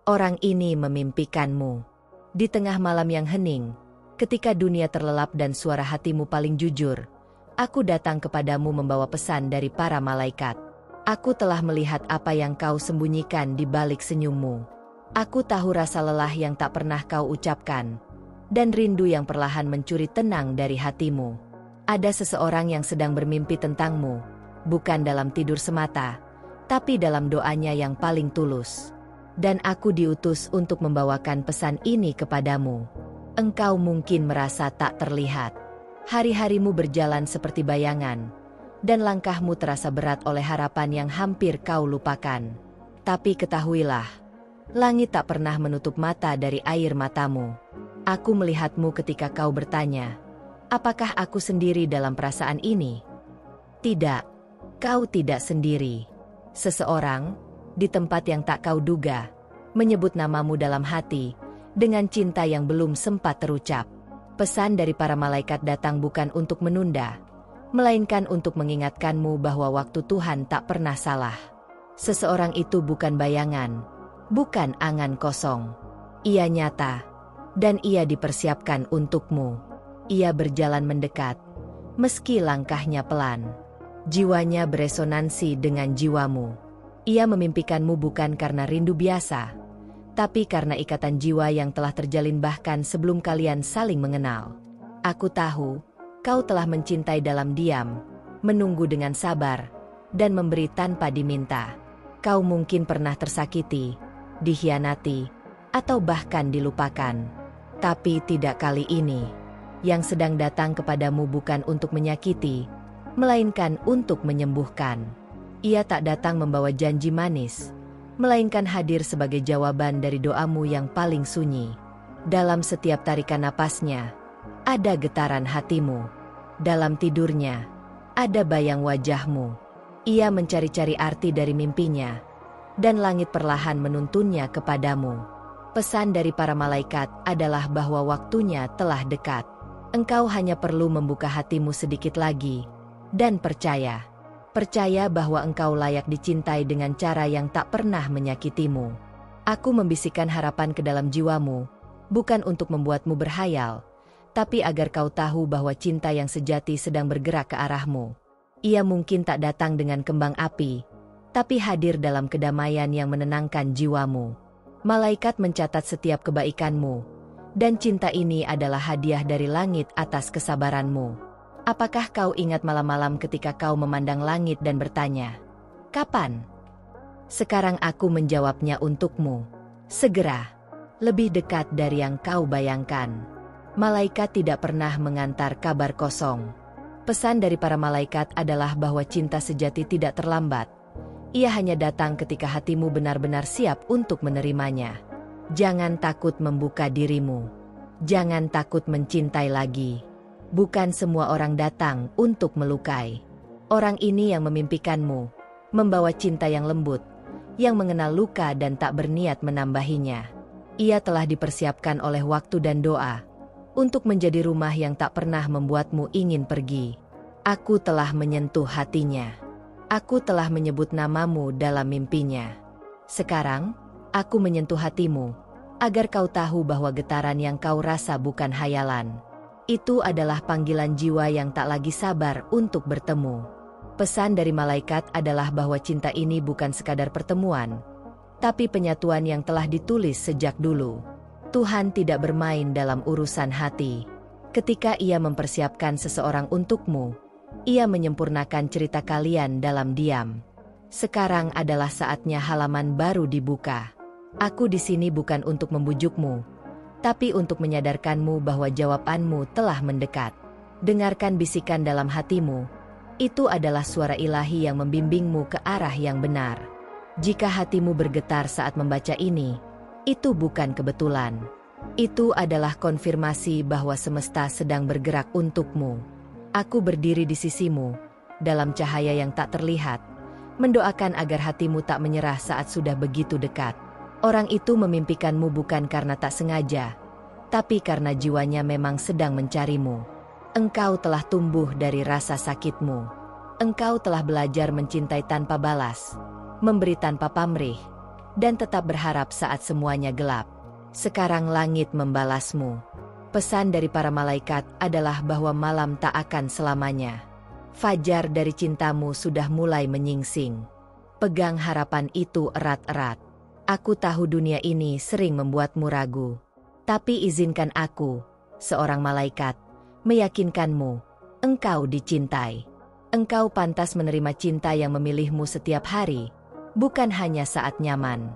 Orang ini memimpikanmu. Di tengah malam yang hening, ketika dunia terlelap dan suara hatimu paling jujur, aku datang kepadamu membawa pesan dari para malaikat. Aku telah melihat apa yang kau sembunyikan di balik senyummu. Aku tahu rasa lelah yang tak pernah kau ucapkan, dan rindu yang perlahan mencuri tenang dari hatimu. Ada seseorang yang sedang bermimpi tentangmu, bukan dalam tidur semata, tapi dalam doanya yang paling tulus. Dan aku diutus untuk membawakan pesan ini kepadamu. Engkau mungkin merasa tak terlihat. Hari-harimu berjalan seperti bayangan, dan langkahmu terasa berat oleh harapan yang hampir kau lupakan. Tapi ketahuilah, langit tak pernah menutup mata dari air matamu. Aku melihatmu ketika kau bertanya, apakah aku sendiri dalam perasaan ini? Tidak, kau tidak sendiri. Seseorang, di tempat yang tak kau duga, menyebut namamu dalam hati, dengan cinta yang belum sempat terucap. Pesan dari para malaikat datang bukan untuk menunda, melainkan untuk mengingatkanmu bahwa waktu Tuhan tak pernah salah. Seseorang itu bukan bayangan, bukan angan kosong. Ia nyata, dan ia dipersiapkan untukmu. Ia berjalan mendekat, meski langkahnya pelan. Jiwanya beresonansi dengan jiwamu. Ia memimpikanmu bukan karena rindu biasa, tapi karena ikatan jiwa yang telah terjalin bahkan sebelum kalian saling mengenal. Aku tahu, kau telah mencintai dalam diam, menunggu dengan sabar, dan memberi tanpa diminta. Kau mungkin pernah tersakiti, dikhianati, atau bahkan dilupakan. Tapi tidak kali ini. Yang sedang datang kepadamu bukan untuk menyakiti, melainkan untuk menyembuhkan. Ia tak datang membawa janji manis, melainkan hadir sebagai jawaban dari doamu yang paling sunyi. Dalam setiap tarikan napasnya, ada getaran hatimu. Dalam tidurnya, ada bayang wajahmu. Ia mencari-cari arti dari mimpinya, dan langit perlahan menuntunnya kepadamu. Pesan dari para malaikat adalah bahwa waktunya telah dekat. Engkau hanya perlu membuka hatimu sedikit lagi, dan percaya. Percaya bahwa engkau layak dicintai dengan cara yang tak pernah menyakitimu. Aku membisikkan harapan ke dalam jiwamu, bukan untuk membuatmu berhayal, tapi agar kau tahu bahwa cinta yang sejati sedang bergerak ke arahmu. Ia mungkin tak datang dengan kembang api, tapi hadir dalam kedamaian yang menenangkan jiwamu. Malaikat mencatat setiap kebaikanmu, dan cinta ini adalah hadiah dari langit atas kesabaranmu. Apakah kau ingat malam-malam ketika kau memandang langit dan bertanya, kapan? Sekarang aku menjawabnya untukmu. Segera, lebih dekat dari yang kau bayangkan. Malaikat tidak pernah mengantar kabar kosong. Pesan dari para malaikat adalah bahwa cinta sejati tidak terlambat. Ia hanya datang ketika hatimu benar-benar siap untuk menerimanya. Jangan takut membuka dirimu. Jangan takut mencintai lagi. Bukan semua orang datang untuk melukai. Orang ini yang memimpikanmu, membawa cinta yang lembut, yang mengenal luka dan tak berniat menambahinya. Ia telah dipersiapkan oleh waktu dan doa, untuk menjadi rumah yang tak pernah membuatmu ingin pergi. Aku telah menyentuh hatinya. Aku telah menyebut namamu dalam mimpinya. Sekarang, aku menyentuh hatimu, agar kau tahu bahwa getaran yang kau rasa bukan hayalan. Itu adalah panggilan jiwa yang tak lagi sabar untuk bertemu. Pesan dari malaikat adalah bahwa cinta ini bukan sekadar pertemuan, tapi penyatuan yang telah ditulis sejak dulu. Tuhan tidak bermain dalam urusan hati. Ketika Ia mempersiapkan seseorang untukmu, Ia menyempurnakan cerita kalian dalam diam. Sekarang adalah saatnya halaman baru dibuka. Aku di sini bukan untuk membujukmu, tapi untuk menyadarkanmu bahwa jawabanmu telah mendekat. Dengarkan bisikan dalam hatimu. Itu adalah suara ilahi yang membimbingmu ke arah yang benar. Jika hatimu bergetar saat membaca ini, itu bukan kebetulan. Itu adalah konfirmasi bahwa semesta sedang bergerak untukmu. Aku berdiri di sisimu, dalam cahaya yang tak terlihat, mendoakan agar hatimu tak menyerah saat sudah begitu dekat. Orang itu memimpikanmu bukan karena tak sengaja, tapi karena jiwanya memang sedang mencarimu. Engkau telah tumbuh dari rasa sakitmu. Engkau telah belajar mencintai tanpa balas, memberi tanpa pamrih, dan tetap berharap saat semuanya gelap. Sekarang langit membalasmu. Pesan dari para malaikat adalah bahwa malam tak akan selamanya. Fajar dari cintamu sudah mulai menyingsing. Pegang harapan itu erat-erat. Aku tahu dunia ini sering membuatmu ragu. Tapi izinkan aku, seorang malaikat, meyakinkanmu, engkau dicintai. Engkau pantas menerima cinta yang memilihmu setiap hari, bukan hanya saat nyaman.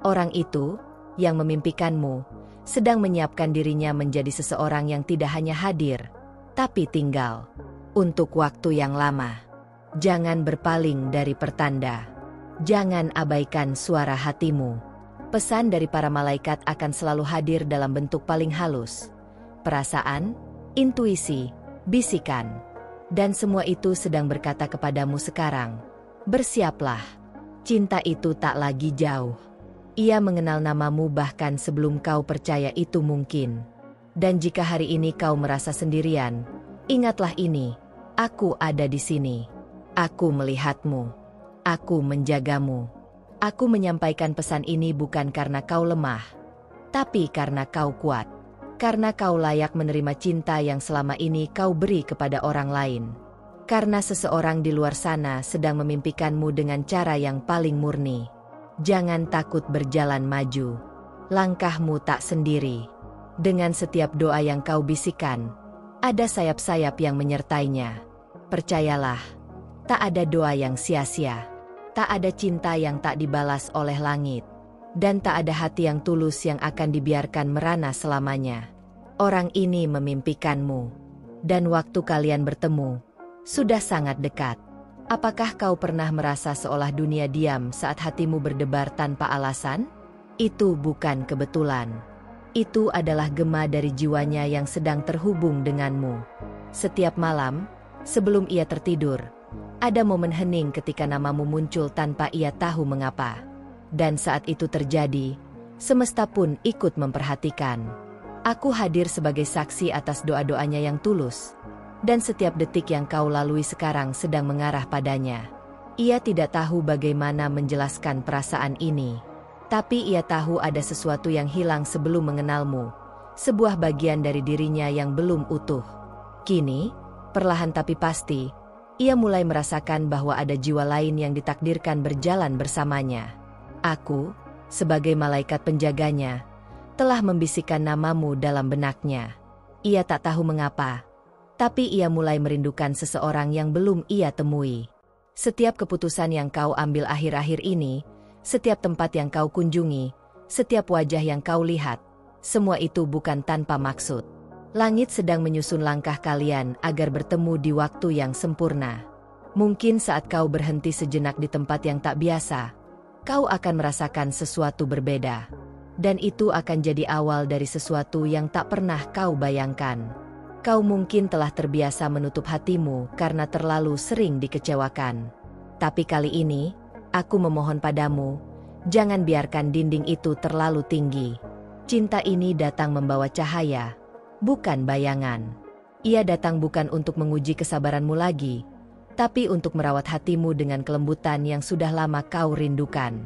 Orang itu, yang memimpikanmu, sedang menyiapkan dirinya menjadi seseorang yang tidak hanya hadir, tapi tinggal. Untuk waktu yang lama. Jangan berpaling dari pertanda. Jangan abaikan suara hatimu. Pesan dari para malaikat akan selalu hadir dalam bentuk paling halus. Perasaan, intuisi, bisikan. Dan semua itu sedang berkata kepadamu sekarang. Bersiaplah. Cinta itu tak lagi jauh. Ia mengenal namamu bahkan sebelum kau percaya itu mungkin. Dan jika hari ini kau merasa sendirian, ingatlah ini, aku ada di sini. Aku melihatmu. Aku menjagamu. Aku menyampaikan pesan ini bukan karena kau lemah, tapi karena kau kuat. Karena kau layak menerima cinta yang selama ini kau beri kepada orang lain. Karena seseorang di luar sana sedang memimpikanmu dengan cara yang paling murni. Jangan takut berjalan maju. Langkahmu tak sendiri. Dengan setiap doa yang kau bisikan, ada sayap-sayap yang menyertainya. Percayalah, tak ada doa yang sia-sia. Tak ada cinta yang tak dibalas oleh langit. Dan tak ada hati yang tulus yang akan dibiarkan merana selamanya. Orang ini memimpikanmu. Dan waktu kalian bertemu, sudah sangat dekat. Apakah kau pernah merasa seolah dunia diam saat hatimu berdebar tanpa alasan? Itu bukan kebetulan. Itu adalah gema dari jiwanya yang sedang terhubung denganmu. Setiap malam, sebelum ia tertidur, ada momen hening ketika namamu muncul tanpa ia tahu mengapa. Dan saat itu terjadi, semesta pun ikut memperhatikan. Aku hadir sebagai saksi atas doa-doanya yang tulus. Dan setiap detik yang kau lalui sekarang sedang mengarah padanya. Ia tidak tahu bagaimana menjelaskan perasaan ini. Tapi ia tahu ada sesuatu yang hilang sebelum mengenalmu. Sebuah bagian dari dirinya yang belum utuh. Kini, perlahan tapi pasti, ia mulai merasakan bahwa ada jiwa lain yang ditakdirkan berjalan bersamanya. Aku, sebagai malaikat penjaganya, telah membisikkan namamu dalam benaknya. Ia tak tahu mengapa, tapi ia mulai merindukan seseorang yang belum ia temui. Setiap keputusan yang kau ambil akhir-akhir ini, setiap tempat yang kau kunjungi, setiap wajah yang kau lihat, semua itu bukan tanpa maksud. Langit sedang menyusun langkah kalian agar bertemu di waktu yang sempurna. Mungkin saat kau berhenti sejenak di tempat yang tak biasa, kau akan merasakan sesuatu berbeda. Dan itu akan jadi awal dari sesuatu yang tak pernah kau bayangkan. Kau mungkin telah terbiasa menutup hatimu karena terlalu sering dikecewakan. Tapi kali ini, aku memohon padamu, jangan biarkan dinding itu terlalu tinggi. Cinta ini datang membawa cahaya, bukan bayangan. Ia datang bukan untuk menguji kesabaranmu lagi, tapi untuk merawat hatimu dengan kelembutan yang sudah lama kau rindukan.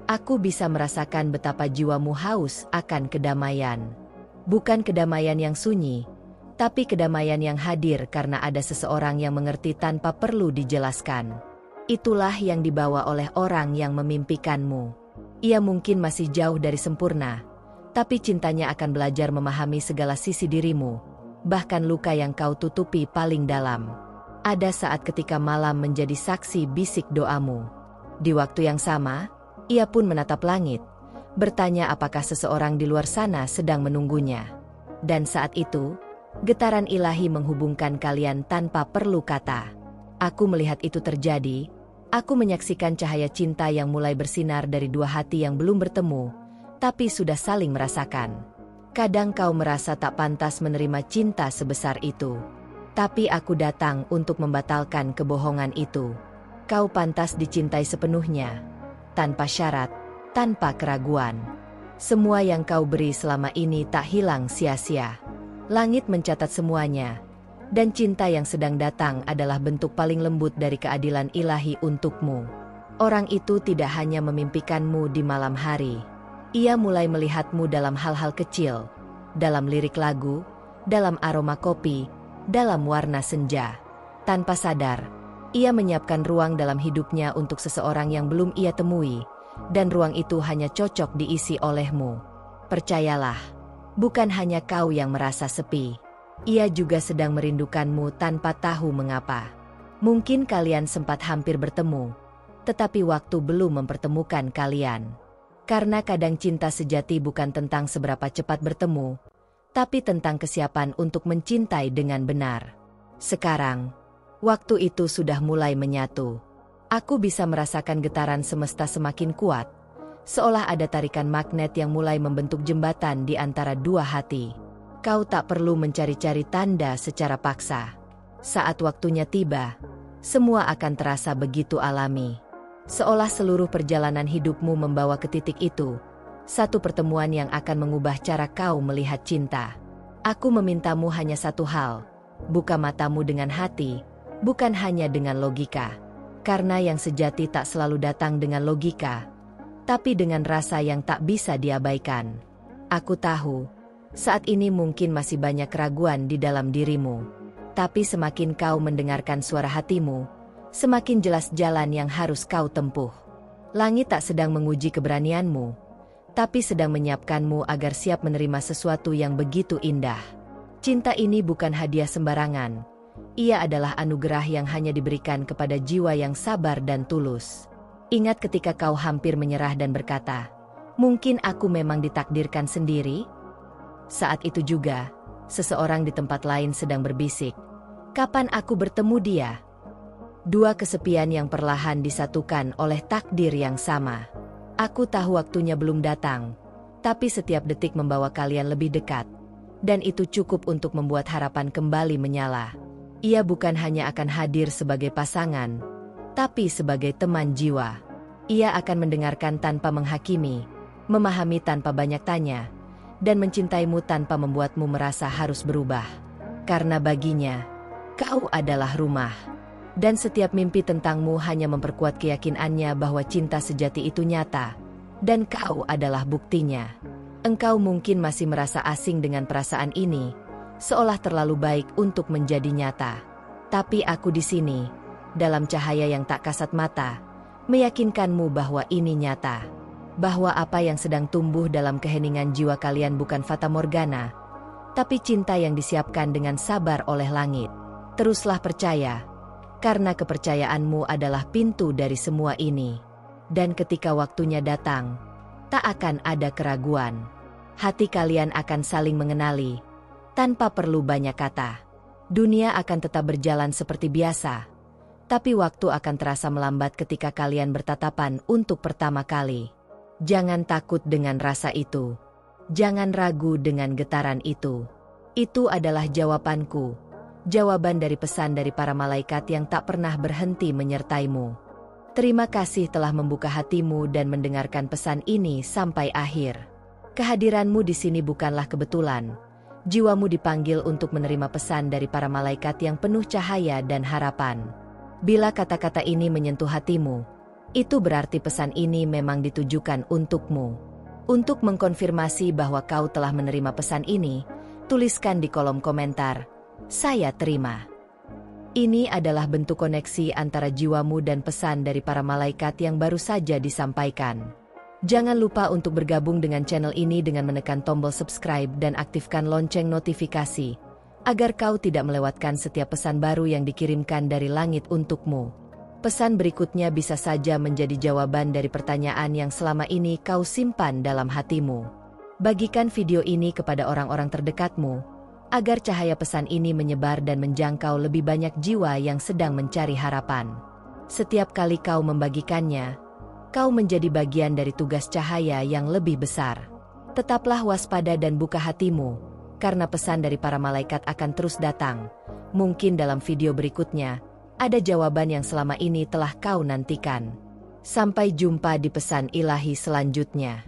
Aku bisa merasakan betapa jiwamu haus akan kedamaian. Bukan kedamaian yang sunyi, tapi kedamaian yang hadir karena ada seseorang yang mengerti tanpa perlu dijelaskan. Itulah yang dibawa oleh orang yang memimpikanmu. Ia mungkin masih jauh dari sempurna, tapi cintanya akan belajar memahami segala sisi dirimu, bahkan luka yang kau tutupi paling dalam. Ada saat ketika malam menjadi saksi bisik doamu. Di waktu yang sama, ia pun menatap langit, bertanya apakah seseorang di luar sana sedang menunggunya. Dan saat itu, getaran ilahi menghubungkan kalian tanpa perlu kata. Aku melihat itu terjadi, aku menyaksikan cahaya cinta yang mulai bersinar dari dua hati yang belum bertemu, tapi sudah saling merasakan. Kadang kau merasa tak pantas menerima cinta sebesar itu. Tapi aku datang untuk membatalkan kebohongan itu. Kau pantas dicintai sepenuhnya, tanpa syarat, tanpa keraguan. Semua yang kau beri selama ini tak hilang sia-sia. Langit mencatat semuanya, dan cinta yang sedang datang adalah bentuk paling lembut dari keadilan ilahi untukmu. Orang itu tidak hanya memimpikanmu di malam hari. Ia mulai melihatmu dalam hal-hal kecil, dalam lirik lagu, dalam aroma kopi, dalam warna senja. Tanpa sadar, ia menyiapkan ruang dalam hidupnya untuk seseorang yang belum ia temui, dan ruang itu hanya cocok diisi olehmu. Percayalah, bukan hanya kau yang merasa sepi. Ia juga sedang merindukanmu tanpa tahu mengapa. Mungkin kalian sempat hampir bertemu, tetapi waktu belum mempertemukan kalian. Karena kadang cinta sejati bukan tentang seberapa cepat bertemu, tapi tentang kesiapan untuk mencintai dengan benar. Sekarang, waktu itu sudah mulai menyatu. Aku bisa merasakan getaran semesta semakin kuat, seolah ada tarikan magnet yang mulai membentuk jembatan di antara dua hati. Kau tak perlu mencari-cari tanda secara paksa. Saat waktunya tiba, semua akan terasa begitu alami. Seolah seluruh perjalanan hidupmu membawa ke titik itu, satu pertemuan yang akan mengubah cara kau melihat cinta. Aku memintamu hanya satu hal, buka matamu dengan hati, bukan hanya dengan logika. Karena yang sejati tak selalu datang dengan logika, tapi dengan rasa yang tak bisa diabaikan. Aku tahu, saat ini mungkin masih banyak keraguan di dalam dirimu. Tapi semakin kau mendengarkan suara hatimu, semakin jelas jalan yang harus kau tempuh. Langit tak sedang menguji keberanianmu, tapi sedang menyiapkanmu agar siap menerima sesuatu yang begitu indah. Cinta ini bukan hadiah sembarangan. Ia adalah anugerah yang hanya diberikan kepada jiwa yang sabar dan tulus. Ingat ketika kau hampir menyerah dan berkata, "Mungkin aku memang ditakdirkan sendiri?" Saat itu juga, seseorang di tempat lain sedang berbisik, "Kapan aku bertemu dia?" Dua kesepian yang perlahan disatukan oleh takdir yang sama. Aku tahu waktunya belum datang, tapi setiap detik membawa kalian lebih dekat. Dan itu cukup untuk membuat harapan kembali menyala. Ia bukan hanya akan hadir sebagai pasangan, tapi sebagai teman jiwa. Ia akan mendengarkan tanpa menghakimi, memahami tanpa banyak tanya, dan mencintaimu tanpa membuatmu merasa harus berubah. Karena baginya, kau adalah rumah. Dan setiap mimpi tentangmu hanya memperkuat keyakinannya bahwa cinta sejati itu nyata. Dan kau adalah buktinya. Engkau mungkin masih merasa asing dengan perasaan ini, seolah terlalu baik untuk menjadi nyata. Tapi aku di sini, dalam cahaya yang tak kasat mata, meyakinkanmu bahwa ini nyata. Bahwa apa yang sedang tumbuh dalam keheningan jiwa kalian bukan fata morgana, tapi cinta yang disiapkan dengan sabar oleh langit. Teruslah percaya, karena kepercayaanmu adalah pintu dari semua ini. Dan ketika waktunya datang, tak akan ada keraguan. Hati kalian akan saling mengenali, tanpa perlu banyak kata. Dunia akan tetap berjalan seperti biasa, tapi waktu akan terasa melambat ketika kalian bertatapan untuk pertama kali. Jangan takut dengan rasa itu. Jangan ragu dengan getaran itu. Itu adalah jawabanku. Jawaban dari pesan dari para malaikat yang tak pernah berhenti menyertaimu. Terima kasih telah membuka hatimu dan mendengarkan pesan ini sampai akhir. Kehadiranmu di sini bukanlah kebetulan. Jiwamu dipanggil untuk menerima pesan dari para malaikat yang penuh cahaya dan harapan. Bila kata-kata ini menyentuh hatimu, itu berarti pesan ini memang ditujukan untukmu. Untuk mengkonfirmasi bahwa kau telah menerima pesan ini, tuliskan di kolom komentar, "Saya terima." Ini adalah bentuk koneksi antara jiwamu dan pesan dari para malaikat yang baru saja disampaikan. Jangan lupa untuk bergabung dengan channel ini dengan menekan tombol subscribe dan aktifkan lonceng notifikasi, agar kau tidak melewatkan setiap pesan baru yang dikirimkan dari langit untukmu. Pesan berikutnya bisa saja menjadi jawaban dari pertanyaan yang selama ini kau simpan dalam hatimu. Bagikan video ini kepada orang-orang terdekatmu, agar cahaya pesan ini menyebar dan menjangkau lebih banyak jiwa yang sedang mencari harapan. Setiap kali kau membagikannya, kau menjadi bagian dari tugas cahaya yang lebih besar. Tetaplah waspada dan buka hatimu, karena pesan dari para malaikat akan terus datang. Mungkin dalam video berikutnya, ada jawaban yang selama ini telah kau nantikan. Sampai jumpa di pesan ilahi selanjutnya.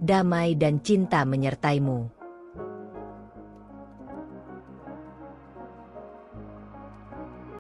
Damai dan cinta menyertaimu.